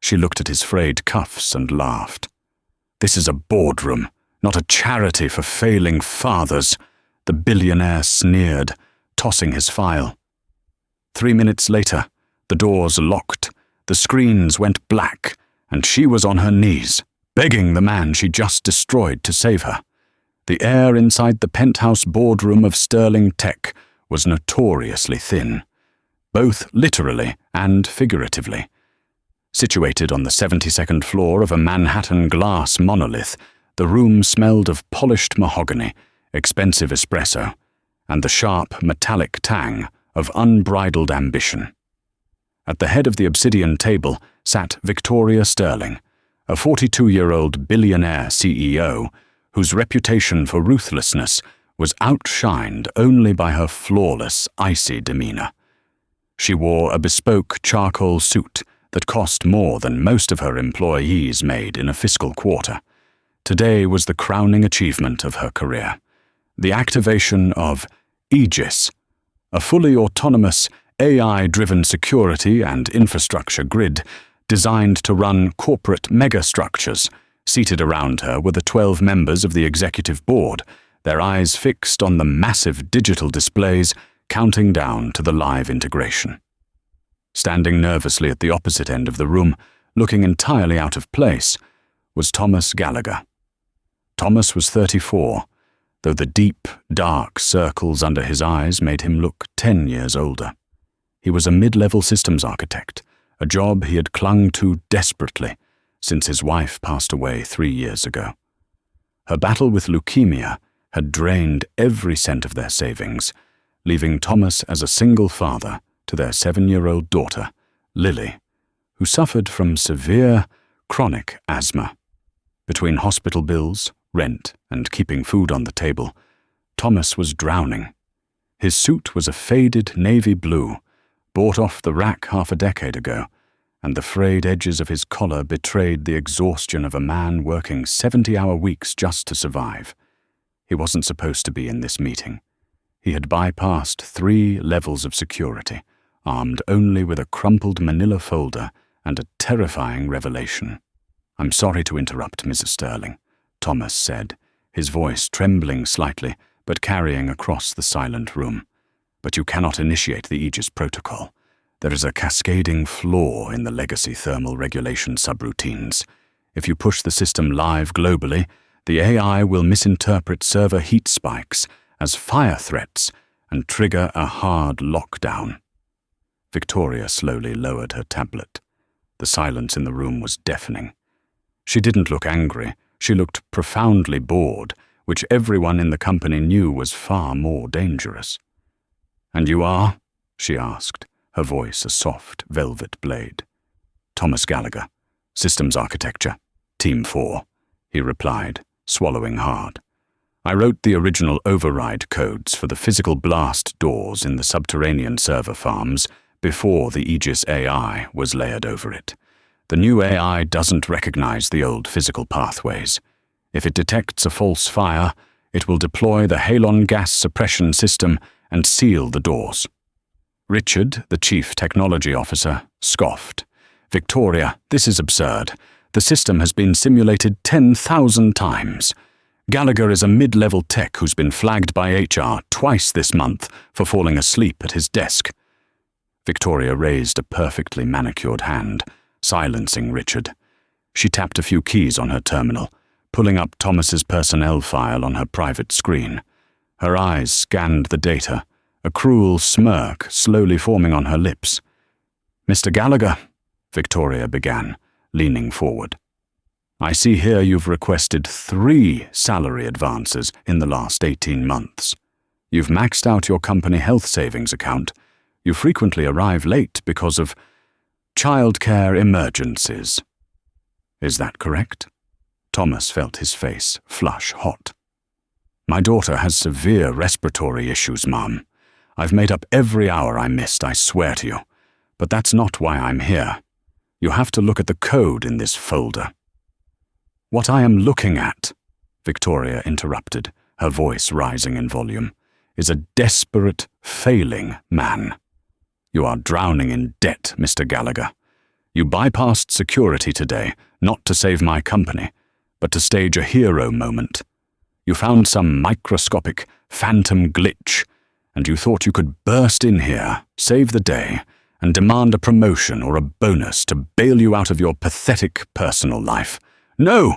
She looked at his frayed cuffs and laughed. "This is a boardroom, not a charity for failing fathers," the billionaire sneered, tossing his file. 3 minutes later, the doors locked, the screens went black, and she was on her knees, begging the man she just destroyed to save her. The air inside the penthouse boardroom of Sterling Tech was notoriously thin, both literally and figuratively. Situated on the 72nd floor of a Manhattan glass monolith, the room smelled of polished mahogany, expensive espresso, and the sharp metallic tang of unbridled ambition. At the head of the obsidian table sat Victoria Sterling, a 42-year-old billionaire CEO whose reputation for ruthlessness was outshined only by her flawless, icy demeanor. She wore a bespoke charcoal suit that cost more than most of her employees made in a fiscal quarter. Today was the crowning achievement of her career, the activation of Aegis, a fully autonomous, AI-driven security and infrastructure grid designed to run corporate megastructures. Seated around her were the 12 members of the executive board, their eyes fixed on the massive digital displays counting down to the live integration. Standing nervously at the opposite end of the room, looking entirely out of place, was Thomas Gallagher. Thomas was 34, though the deep, dark circles under his eyes made him look 10 years older. He was a mid-level systems architect, a job he had clung to desperately since his wife passed away 3 years ago. Her battle with leukemia had drained every cent of their savings, leaving Thomas as a single father to their 7-year-old daughter, Lily, who suffered from severe, chronic asthma. Between hospital bills, rent, and keeping food on the table, Thomas was drowning. His suit was a faded navy blue, bought off the rack half a decade ago, and the frayed edges of his collar betrayed the exhaustion of a man working 70-hour weeks just to survive. He wasn't supposed to be in this meeting. He had bypassed 3 levels of security, armed only with a crumpled manila folder and a terrifying revelation. "I'm sorry to interrupt, Mrs. Sterling," Thomas said, his voice trembling slightly but carrying across the silent room. "But you cannot initiate the Aegis protocol. There is a cascading flaw in the legacy thermal regulation subroutines. If you push the system live globally, the AI will misinterpret server heat spikes as fire threats and trigger a hard lockdown." Victoria slowly lowered her tablet. The silence in the room was deafening. She didn't look angry. She looked profoundly bored, which everyone in the company knew was far more dangerous. "And you are?" she asked, her voice a soft velvet blade. "Thomas Gallagher, Systems Architecture, Team 4, he replied, swallowing hard. "I wrote the original override codes for the physical blast doors in the subterranean server farms before the Aegis AI was layered over it. The new AI doesn't recognize the old physical pathways. If it detects a false fire, it will deploy the halon gas suppression system and seal the doors." Richard, the chief technology officer, scoffed. "Victoria, this is absurd. The system has been simulated 10,000 times. Gallagher is a mid-level tech who's been flagged by HR twice this month for falling asleep at his desk." Victoria raised a perfectly manicured hand, silencing Richard. She tapped a few keys on her terminal, pulling up Thomas's personnel file on her private screen. Her eyes scanned the data, a cruel smirk slowly forming on her lips. "Mr. Gallagher," Victoria began, leaning forward. "I see here you've requested 3 salary advances in the last 18 months. You've maxed out your company health savings account. You frequently arrive late because of childcare emergencies. Is that correct?" Thomas felt his face flush hot. "My daughter has severe respiratory issues, Mom. I've made up every hour I missed, I swear to you. But that's not why I'm here. You have to look at the code in this folder." "What I am looking at," Victoria interrupted, her voice rising in volume, "is a desperate, failing man. You are drowning in debt, Mr. Gallagher. You bypassed security today, not to save my company, but to stage a hero moment. You found some microscopic phantom glitch, and you thought you could burst in here, save the day, and demand a promotion or a bonus to bail you out of your pathetic personal life. No!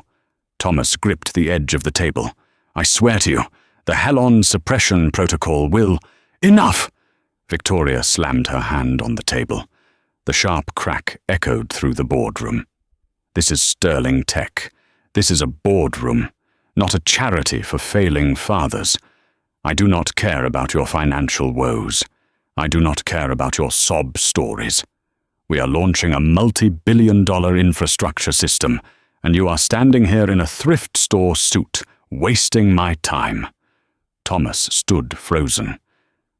Thomas gripped the edge of the table. I swear to you, the Helon suppression protocol will— Enough! Victoria slammed her hand on the table. The sharp crack echoed through the boardroom. This is Sterling Tech. This is a boardroom, not a charity for failing fathers. I do not care about your financial woes. I do not care about your sob stories. We are launching a multi-billion-dollar infrastructure system, and you are standing here in a thrift store suit, wasting my time. Thomas stood frozen.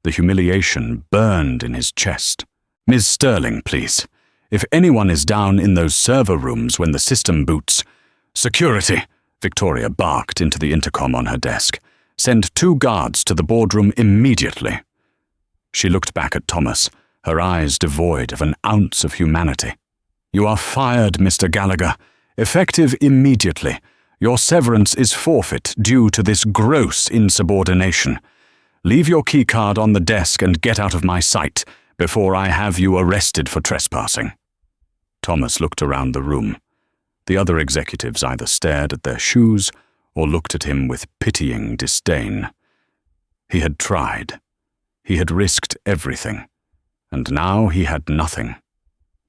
The humiliation burned in his chest. Ms. Sterling, please. If anyone is down in those server rooms when the system boots— Security! Victoria barked into the intercom on her desk. Send 2 guards to the boardroom immediately. She looked back at Thomas, her eyes devoid of an ounce of humanity. You are fired, Mr. Gallagher. Effective immediately. Your severance is forfeit due to this gross insubordination. Leave your keycard on the desk and get out of my sight before I have you arrested for trespassing. Thomas looked around the room. The other executives either stared at their shoes or looked at him with pitying disdain. He had tried. He had risked everything. And now he had nothing.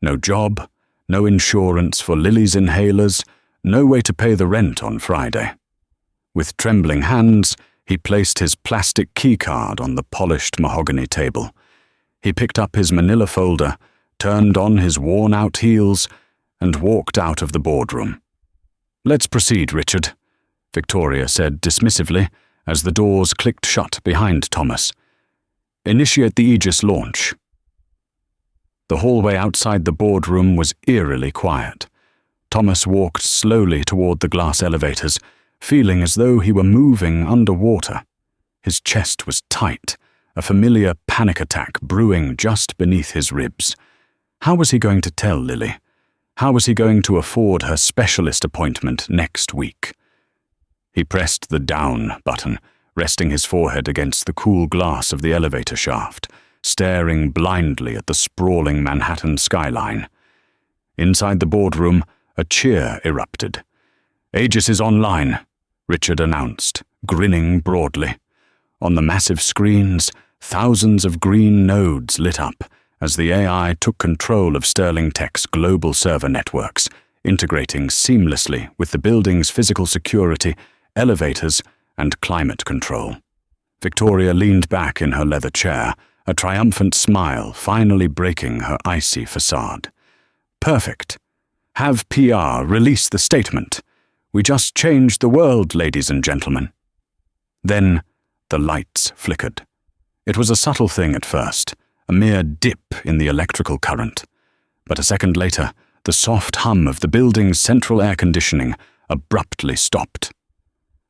No job, no insurance for Lily's inhalers, no way to pay the rent on Friday. With trembling hands, he placed his plastic keycard on the polished mahogany table. He picked up his manila folder, turned on his worn-out heels, and walked out of the boardroom. Let's proceed, Richard, Victoria said dismissively as the doors clicked shut behind Thomas. Initiate the Aegis launch. The hallway outside the boardroom was eerily quiet. Thomas walked slowly toward the glass elevators, feeling as though he were moving underwater. His chest was tight, a familiar panic attack brewing just beneath his ribs. How was he going to tell Lily? How was he going to afford her specialist appointment next week? He pressed the down button, resting his forehead against the cool glass of the elevator shaft, staring blindly at the sprawling Manhattan skyline. Inside the boardroom, a cheer erupted. Aegis is online, Richard announced, grinning broadly. On the massive screens, thousands of green nodes lit up as the AI took control of Sterling Tech's global server networks, integrating seamlessly with the building's physical security, elevators, and climate control. Victoria leaned back in her leather chair, a triumphant smile finally breaking her icy facade. Perfect. Have PR release the statement. We just changed the world, ladies and gentlemen. Then the lights flickered. It was a subtle thing at first, a mere dip in the electrical current. But a second later, the soft hum of the building's central air conditioning abruptly stopped.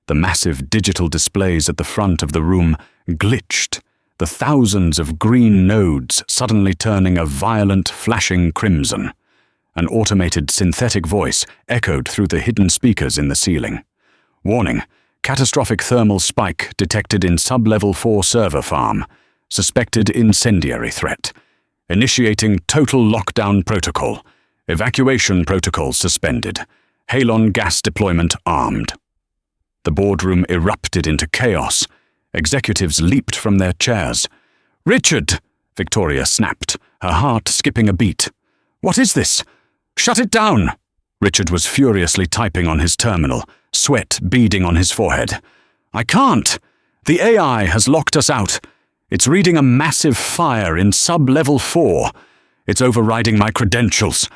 The massive digital displays at the front of the room glitched, the thousands of green nodes suddenly turning a violent, flashing crimson. An automated synthetic voice echoed through the hidden speakers in the ceiling. Warning, catastrophic thermal spike detected in sub-level 4 server farm. Suspected incendiary threat. Initiating total lockdown protocol. Evacuation protocol suspended. Halon gas deployment armed. The boardroom erupted into chaos. Executives leaped from their chairs. Richard! Victoria snapped, her heart skipping a beat. What is this? Shut it down! Richard was furiously typing on his terminal, sweat beading on his forehead. I can't! The AI has locked us out. It's reading a massive fire in sub-level 4. It's overriding my credentials.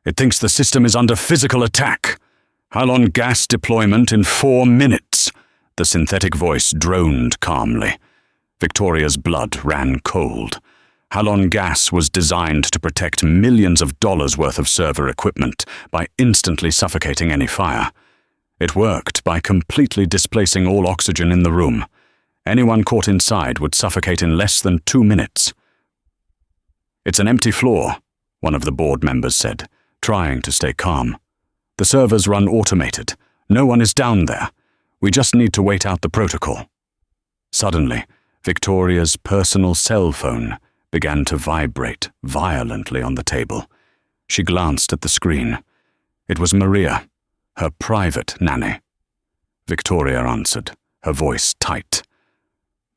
It thinks the system is under physical attack. Halon gas deployment in 4 minutes. The synthetic voice droned calmly. Victoria's blood ran cold. Halon gas was designed to protect millions of dollars worth of server equipment by instantly suffocating any fire. It worked by completely displacing all oxygen in the room. Anyone caught inside would suffocate in less than 2 minutes. It's an empty floor, one of the board members said, trying to stay calm. "The servers run automated. No one is down there. We just need to wait out the protocol." Suddenly, Victoria's personal cell phone began to vibrate violently on the table. She glanced at the screen. It was Maria, her private nanny. Victoria answered, her voice tight.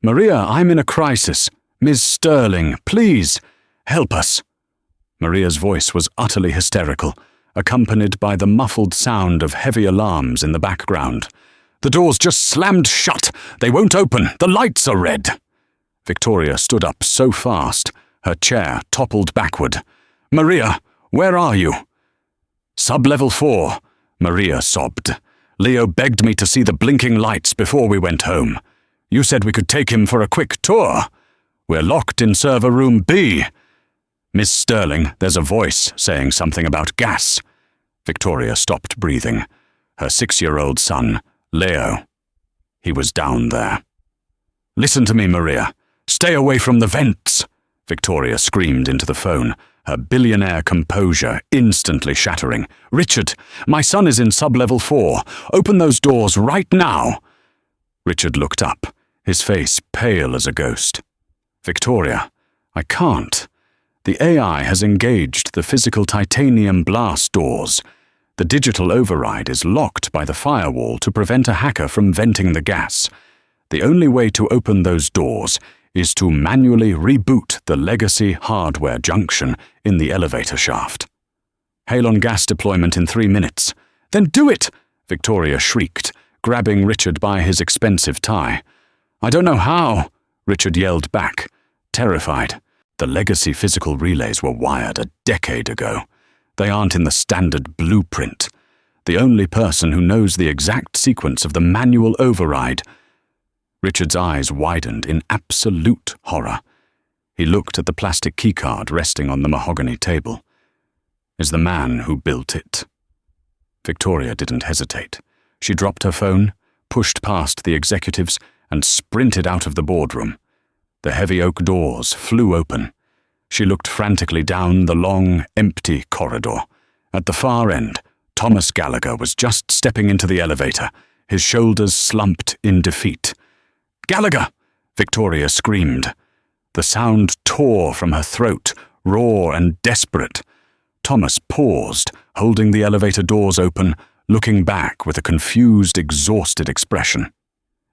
"Maria, I'm in a crisis. Ms. Sterling, please, help us." Maria's voice was utterly hysterical, accompanied by the muffled sound of heavy alarms in the background. "The door's just slammed shut. They won't open. The lights are red." Victoria stood up so fast, her chair toppled backward. "Maria, where are you?" "Sub-level 4, Maria sobbed. "Leo begged me to see the blinking lights before we went home. You said we could take him for a quick tour. We're locked in server room B. Miss Sterling, there's a voice saying something about gas." Victoria stopped breathing. Her 6-year-old son, Leo. He was down there. "Listen to me, Maria. Stay away from the vents," Victoria screamed into the phone, her billionaire composure instantly shattering. "Richard, my son is in sub-level 4. Open those doors right now." Richard looked up, his face pale as a ghost. "Victoria, I can't. The AI has engaged the physical titanium blast doors. The digital override is locked by the firewall to prevent a hacker from venting the gas. The only way to open those doors is to manually reboot the legacy hardware junction in the elevator shaft. Halon gas deployment in 3 minutes." "Then do it!" Victoria shrieked, grabbing Richard by his expensive tie. "I don't know how," Richard yelled back, terrified. The legacy physical relays were wired a decade ago. They aren't in the standard blueprint. The only person who knows the exact sequence of the manual override. Richard's eyes widened in absolute horror. He looked at the plastic keycard resting on the mahogany table. "Is the man who built it?" Victoria didn't hesitate. She dropped her phone, pushed past the executives, and sprinted out of the boardroom. The heavy oak doors flew open. She looked frantically down the long, empty corridor. At the far end, Thomas Gallagher was just stepping into the elevator, his shoulders slumped in defeat. "Gallagher!" Victoria screamed. The sound tore from her throat, raw and desperate. Thomas paused, holding the elevator doors open, looking back with a confused, exhausted expression.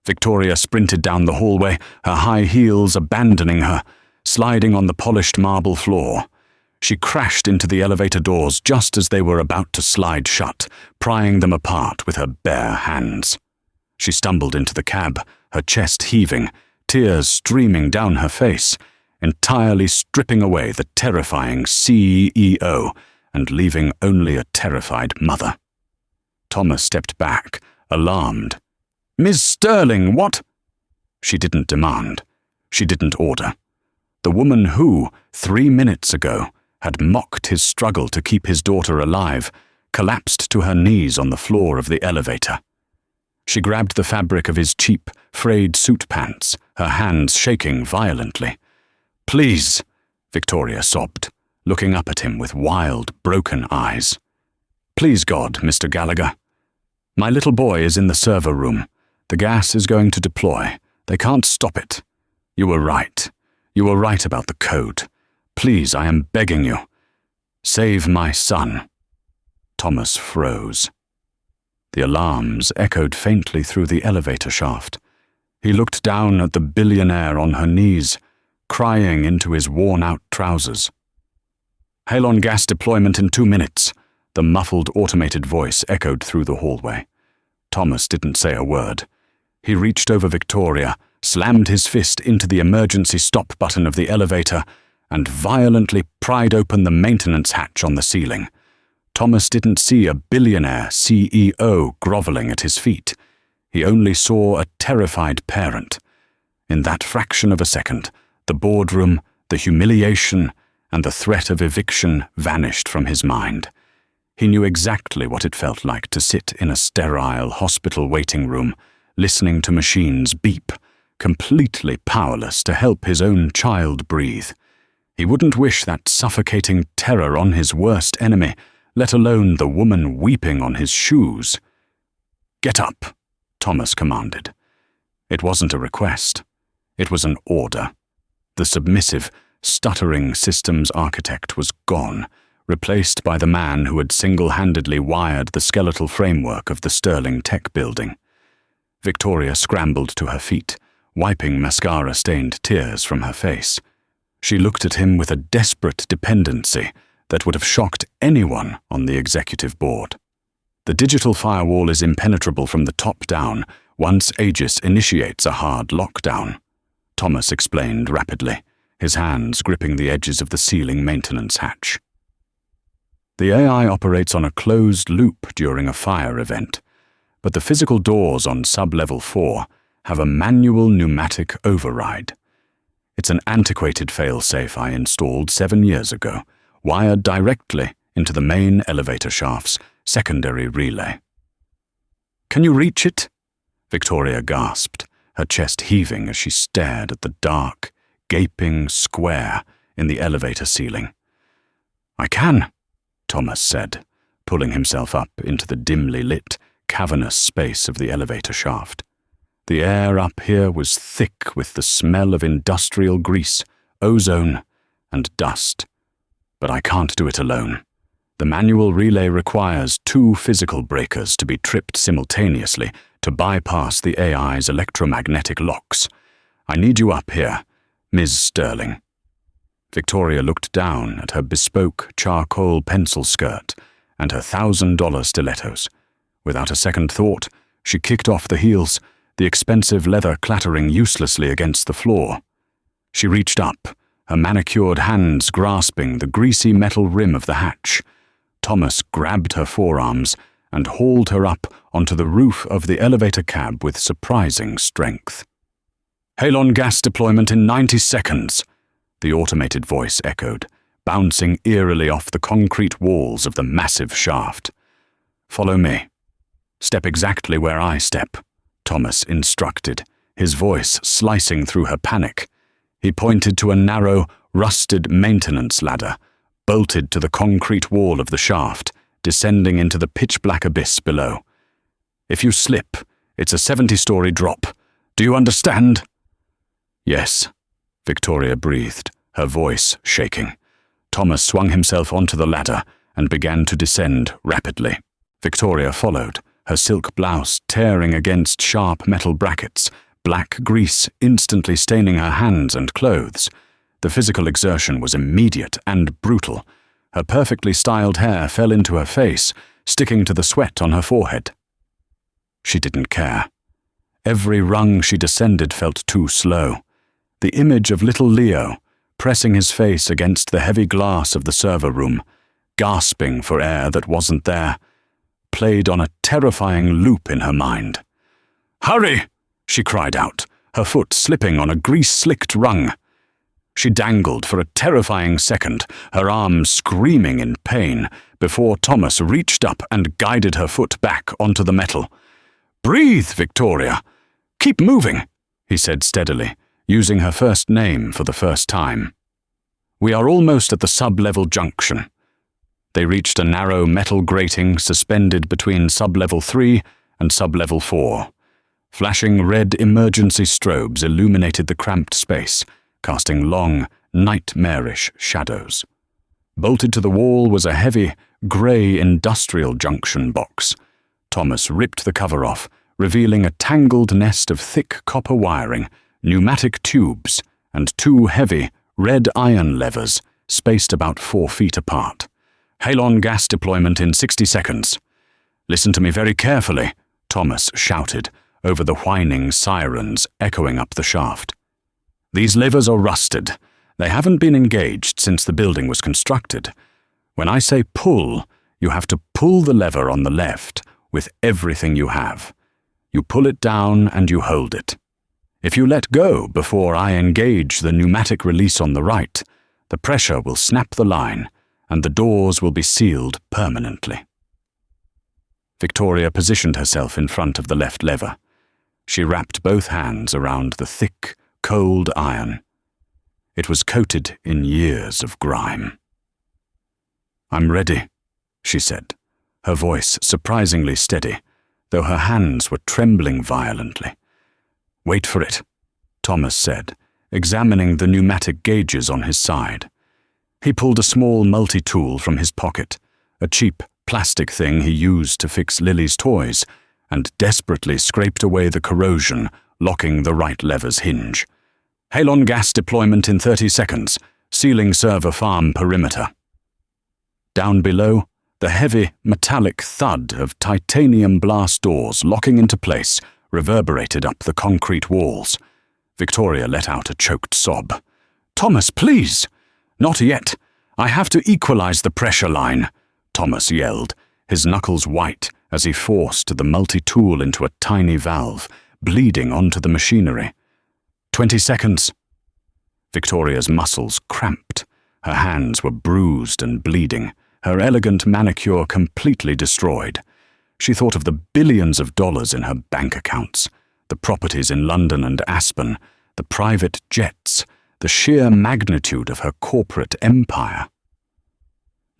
Victoria sprinted down the hallway, her high heels abandoning her, sliding on the polished marble floor. She crashed into the elevator doors just as they were about to slide shut, prying them apart with her bare hands. She stumbled into the cab, her chest heaving, tears streaming down her face, entirely stripping away the terrifying CEO and leaving only a terrified mother. Thomas stepped back, alarmed. "Ms. Sterling, what?" She didn't demand. She didn't order. The woman who, 3 minutes ago, had mocked his struggle to keep his daughter alive, collapsed to her knees on the floor of the elevator. She grabbed the fabric of his cheap, frayed suit pants, her hands shaking violently. "Please," Victoria sobbed, looking up at him with wild, broken eyes. "Please, God, Mr. Gallagher. My little boy is in the server room. The gas is going to deploy. They can't stop it. You were right. You were right about the code. Please, I am begging you. Save my son." Thomas froze. The alarms echoed faintly through the elevator shaft. He looked down at the billionaire on her knees, crying into his worn-out trousers. "Halon gas deployment in 2 minutes," the muffled automated voice echoed through the hallway. Thomas didn't say a word. He reached over Victoria, slammed his fist into the emergency stop button of the elevator, and violently pried open the maintenance hatch on the ceiling. Thomas didn't see a billionaire CEO groveling at his feet. He only saw a terrified parent. In that fraction of a second, the boardroom, the humiliation, and the threat of eviction vanished from his mind. He knew exactly what it felt like to sit in a sterile hospital waiting room, listening to machines beep, completely powerless to help his own child breathe. He wouldn't wish that suffocating terror on his worst enemy, let alone the woman weeping on his shoes. "Get up," Thomas commanded. It wasn't a request. It was an order. The submissive, stuttering systems architect was gone, replaced by the man who had single-handedly wired the skeletal framework of the Sterling Tech building. Victoria scrambled to her feet, wiping mascara-stained tears from her face. She looked at him with a desperate dependency that would have shocked anyone on the executive board. "The digital firewall is impenetrable from the top down once Aegis initiates a hard lockdown," Thomas explained rapidly, his hands gripping the edges of the ceiling maintenance hatch. "The AI operates on a closed loop during a fire event, but the physical doors on sub-level 4 have a manual pneumatic override. It's an antiquated failsafe I installed 7 years ago, wired directly into the main elevator shaft's secondary relay." "Can you reach it?" Victoria gasped, her chest heaving as she stared at the dark, gaping square in the elevator ceiling. "I can," Thomas said, pulling himself up into the dimly lit, cavernous space of the elevator shaft. The air up here was thick with the smell of industrial grease, ozone, and dust. But I can't do it alone. The manual relay requires 2 physical breakers to be tripped simultaneously to bypass the AI's electromagnetic locks. I need you up here, Ms. Sterling." Victoria looked down at her bespoke charcoal pencil skirt and her $1,000 stilettos. Without a second thought, she kicked off the heels, the expensive leather clattering uselessly against the floor. She reached up, her manicured hands grasping the greasy metal rim of the hatch. Thomas grabbed her forearms and hauled her up onto the roof of the elevator cab with surprising strength. "Halon gas deployment in 90 seconds, the automated voice echoed, bouncing eerily off the concrete walls of the massive shaft. "Follow me. Step exactly where I step," Thomas instructed, his voice slicing through her panic. He pointed to a narrow, rusted maintenance ladder, bolted to the concrete wall of the shaft, descending into the pitch-black abyss below. "If you slip, it's a 70-story drop. Do you understand?" "Yes," Victoria breathed, her voice shaking. Thomas swung himself onto the ladder and began to descend rapidly. Victoria followed, her silk blouse tearing against sharp metal brackets, black grease instantly staining her hands and clothes. The physical exertion was immediate and brutal. Her perfectly styled hair fell into her face, sticking to the sweat on her forehead. She didn't care. Every rung she descended felt too slow. The image of little Leo, pressing his face against the heavy glass of the server room, gasping for air that wasn't there, played on a terrifying loop in her mind. "Hurry!" she cried out, her foot slipping on a grease-slicked rung. She dangled for a terrifying second, her arms screaming in pain, before Thomas reached up and guided her foot back onto the metal. "Breathe, Victoria! Keep moving," he said steadily, using her first name for the first time. "We are almost at the sub-level junction." They reached a narrow metal grating suspended between sub-level 3 and sub-level 4. Flashing red emergency strobes illuminated the cramped space, casting long, nightmarish shadows. Bolted to the wall was a heavy, grey industrial junction box. Thomas ripped the cover off, revealing a tangled nest of thick copper wiring, pneumatic tubes, and 2 heavy, red iron levers spaced about 4 feet apart. "Halon gas deployment in 60 seconds. "Listen to me very carefully," Thomas shouted, over the whining sirens echoing up the shaft. "These levers are rusted. They haven't been engaged since the building was constructed. When I say pull, you have to pull the lever on the left with everything you have. You pull it down and you hold it. If you let go before I engage the pneumatic release on the right, the pressure will snap the line and the doors will be sealed permanently." Victoria positioned herself in front of the left lever. She wrapped both hands around the thick, cold iron. It was coated in years of grime. "I'm ready," she said, her voice surprisingly steady, though her hands were trembling violently. "Wait for it," Thomas said, examining the pneumatic gauges on his side. He pulled a small multi-tool from his pocket, a cheap plastic thing he used to fix Lily's toys, and desperately scraped away the corrosion, locking the right lever's hinge. "Halon gas deployment in 30 seconds, sealing server farm perimeter." Down below, the heavy, metallic thud of titanium blast doors locking into place reverberated up the concrete walls. Victoria let out a choked sob. "Thomas, please!" "Not yet. I have to equalize the pressure line," Thomas yelled, his knuckles white as he forced the multi-tool into a tiny valve, bleeding onto the machinery. 20 seconds. Victoria's muscles cramped. Her hands were bruised and bleeding, her elegant manicure completely destroyed. She thought of the billions of dollars in her bank accounts, the properties in London and Aspen, the private jets, the sheer magnitude of her corporate empire.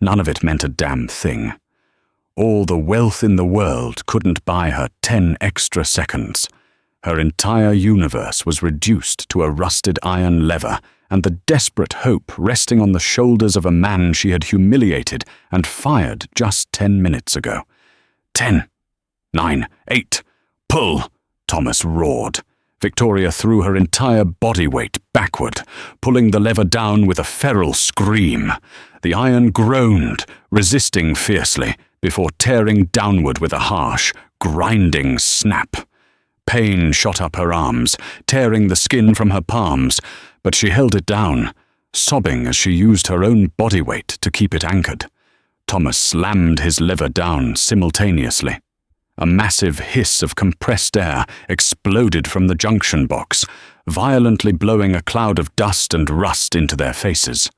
None of it meant a damn thing. All the wealth in the world couldn't buy her 10 extra seconds. Her entire universe was reduced to a rusted iron lever, and the desperate hope resting on the shoulders of a man she had humiliated and fired just 10 minutes ago. 10, 9, 8, pull, Thomas roared. Victoria threw her entire body weight backward, pulling the lever down with a feral scream. The iron groaned, resisting fiercely, before tearing downward with a harsh, grinding snap. Pain shot up her arms, tearing the skin from her palms, but she held it down, sobbing as she used her own body weight to keep it anchored. Thomas slammed his lever down simultaneously. A massive hiss of compressed air exploded from the junction box, violently blowing a cloud of dust and rust into their faces.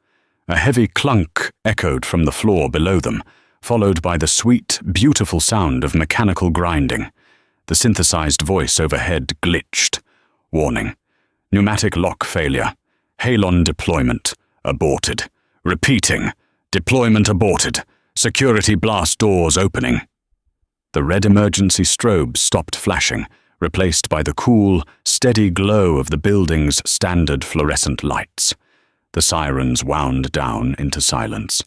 A heavy clunk echoed from the floor below them, followed by the sweet, beautiful sound of mechanical grinding. The synthesized voice overhead glitched. Warning. Pneumatic lock failure. Halon deployment. Aborted. Repeating. Deployment aborted. Security blast doors opening. The red emergency strobe stopped flashing, replaced by the cool, steady glow of the building's standard fluorescent lights. The sirens wound down into silence.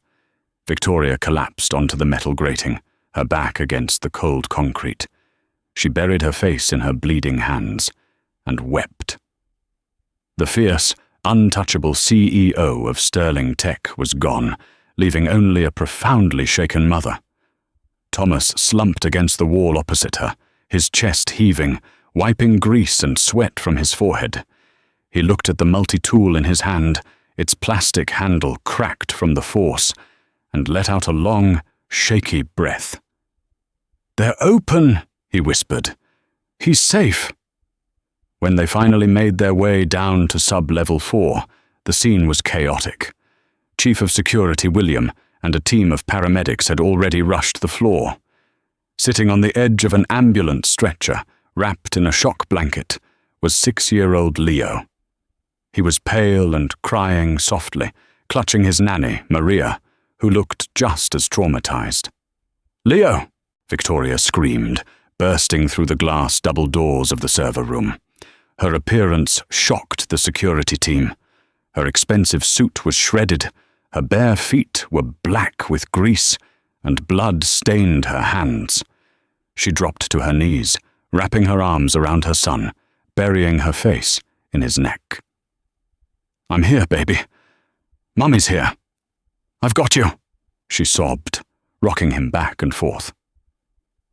Victoria collapsed onto the metal grating, her back against the cold concrete. She buried her face in her bleeding hands and wept. The fierce, untouchable CEO of Sterling Tech was gone, leaving only a profoundly shaken mother. Thomas slumped against the wall opposite her, his chest heaving, wiping grease and sweat from his forehead. He looked at the multi-tool in his hand, its plastic handle cracked from the force, and let out a long, shaky breath. "They're open," he whispered. "He's safe." When they finally made their way down to sub-level 4, the scene was chaotic. Chief of Security William and a team of paramedics had already rushed the floor. Sitting on the edge of an ambulance stretcher, wrapped in a shock blanket, was 6-year-old Leo. He was pale and crying softly, clutching his nanny, Maria, who looked just as traumatized. "Leo!" Victoria screamed, bursting through the glass double doors of the server room. Her appearance shocked the security team. Her expensive suit was shredded, her bare feet were black with grease, and blood stained her hands. She dropped to her knees, wrapping her arms around her son, burying her face in his neck. "I'm here, baby. Mummy's here. I've got you," she sobbed, rocking him back and forth.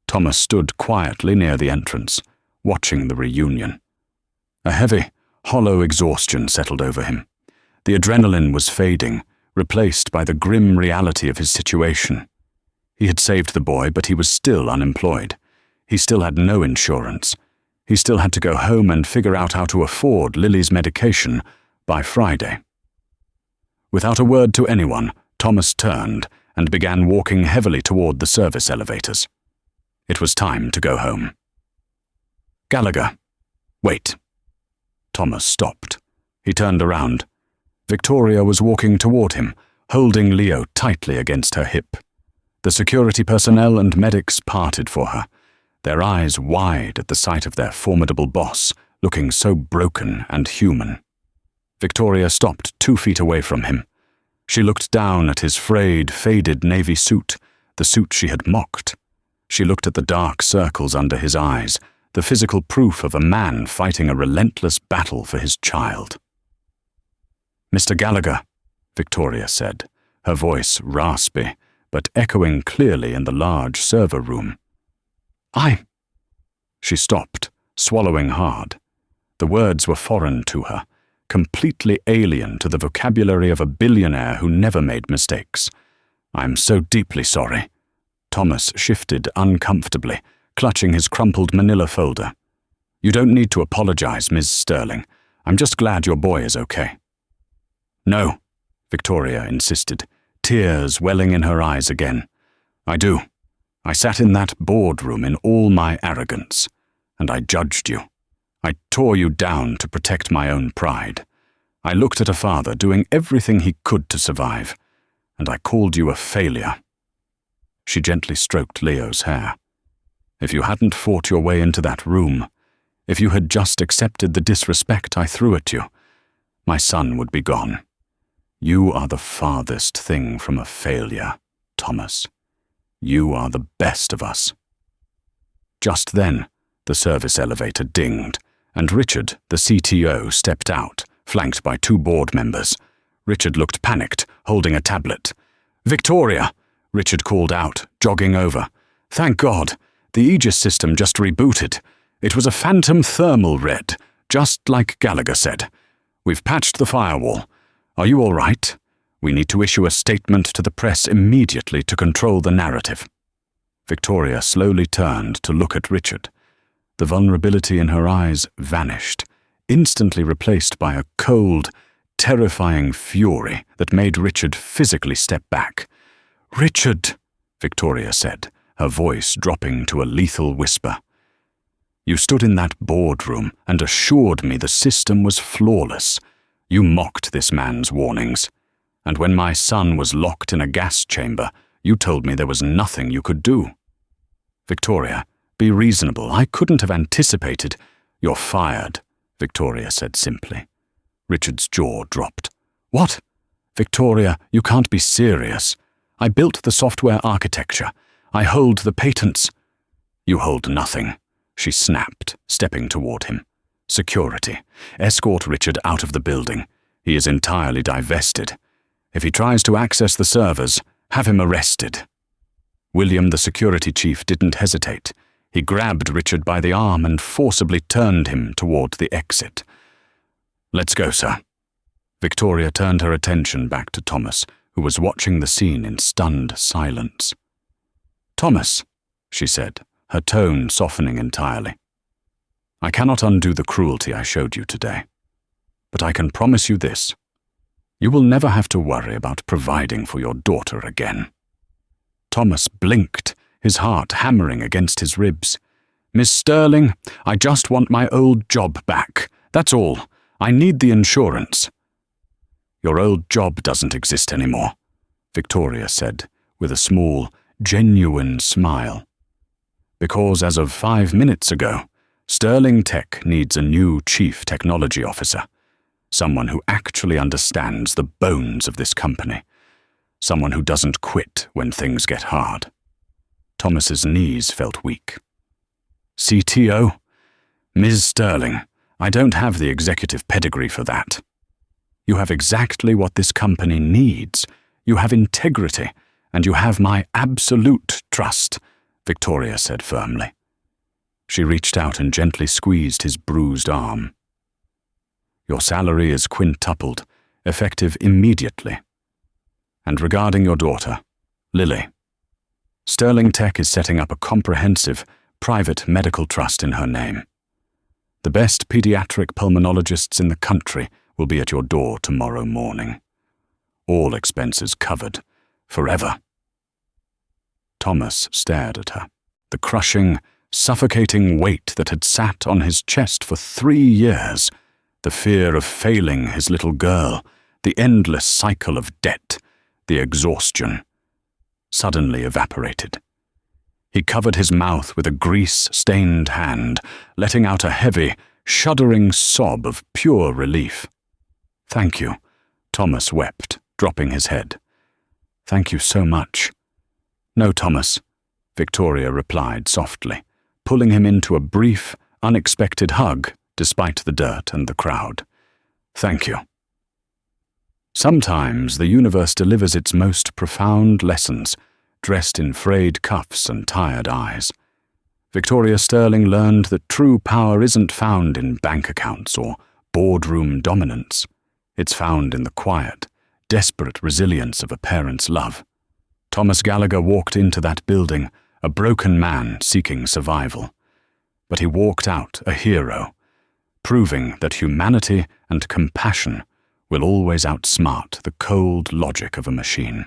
Thomas stood quietly near the entrance, watching the reunion. A heavy, hollow exhaustion settled over him. The adrenaline was fading, replaced by the grim reality of his situation. He had saved the boy, but he was still unemployed. He still had no insurance. He still had to go home and figure out how to afford Lily's medication by Friday. Without a word to anyone, Thomas turned and began walking heavily toward the service elevators. It was time to go home. "Gallagher, wait." Thomas stopped. He turned around. Victoria was walking toward him, holding Leo tightly against her hip. The security personnel and medics parted for her, their eyes wide at the sight of their formidable boss, looking so broken and human. Victoria stopped 2 feet away from him. She looked down at his frayed, faded navy suit, the suit she had mocked. She looked at the dark circles under his eyes, the physical proof of a man fighting a relentless battle for his child. "Mr. Gallagher," Victoria said, her voice raspy, but echoing clearly in the large server room. She stopped, swallowing hard. The words were foreign to her, completely alien to the vocabulary of a billionaire who never made mistakes. "I'm so deeply sorry." Thomas shifted uncomfortably, clutching his crumpled manila folder. "You don't need to apologize, Ms. Sterling. I'm just glad your boy is okay." "No," Victoria insisted, tears welling in her eyes again. "I do. I sat in that boardroom in all my arrogance, and I judged you. I tore you down to protect my own pride. I looked at a father doing everything he could to survive, and I called you a failure." She gently stroked Leo's hair. "If you hadn't fought your way into that room, if you had just accepted the disrespect I threw at you, my son would be gone. You are the farthest thing from a failure, Thomas. You are the best of us." Just then, the service elevator dinged, and Richard, the CTO, stepped out, flanked by 2 board members. Richard looked panicked, holding a tablet. "Victoria!" Richard called out, jogging over. "Thank God! The Aegis system just rebooted. It was a phantom thermal red, just like Gallagher said. We've patched the firewall. Are you all right? We need to issue a statement to the press immediately to control the narrative." Victoria slowly turned to look at Richard. The vulnerability in her eyes vanished, instantly replaced by a cold, terrifying fury that made Richard physically step back. "Richard," Victoria said, her voice dropping to a lethal whisper. "You stood in that boardroom and assured me the system was flawless. You mocked this man's warnings. And when my son was locked in a gas chamber, you told me there was nothing you could do. Victoria, be reasonable. I couldn't have anticipated." "You're fired," Victoria said simply. Richard's jaw dropped. "What? Victoria, you can't be serious. I built the software architecture. I hold the patents." "You hold nothing," she snapped, stepping toward him. "Security. Escort Richard out of the building. He is entirely divested. If he tries to access the servers, have him arrested." William, the security chief, didn't hesitate. He grabbed Richard by the arm and forcibly turned him toward the exit. "Let's go, sir." Victoria turned her attention back to Thomas, who was watching the scene in stunned silence. "Thomas," she said, her tone softening entirely. "I cannot undo the cruelty I showed you today. But I can promise you this. You will never have to worry about providing for your daughter again." Thomas blinked, his heart hammering against his ribs. "Miss Sterling, I just want my old job back. That's all. I need the insurance." "Your old job doesn't exist anymore," Victoria said, with a small, genuine smile. "Because as of 5 minutes ago, Sterling Tech needs a new chief technology officer. Someone who actually understands the bones of this company. Someone who doesn't quit when things get hard." Thomas's knees felt weak. "CTO? Ms. Sterling, I don't have the executive pedigree for that. You have exactly what this company needs. You have integrity, and you have my absolute trust," Victoria said firmly. She reached out and gently squeezed his bruised arm. "Your salary is quintupled, effective immediately. And regarding your daughter, Lily, Sterling Tech is setting up a comprehensive, private medical trust in her name. The best pediatric pulmonologists in the country will be at your door tomorrow morning. All expenses covered, forever." Thomas stared at her. The crushing, suffocating weight that had sat on his chest for 3 years, the fear of failing his little girl, the endless cycle of debt, the exhaustion. suddenly evaporated. He covered his mouth with a grease-stained hand, letting out a heavy, shuddering sob of pure relief. "Thank you," Thomas wept, dropping his head. "Thank you so much." "No, Thomas," Victoria replied softly, pulling him into a brief, unexpected hug despite the dirt and the crowd. "Thank you." Sometimes the universe delivers its most profound lessons, dressed in frayed cuffs and tired eyes. Victoria Sterling learned that true power isn't found in bank accounts or boardroom dominance. It's found in the quiet, desperate resilience of a parent's love. Thomas Gallagher walked into that building, a broken man seeking survival. But he walked out a hero, proving that humanity and compassion will always outsmart the cold logic of a machine.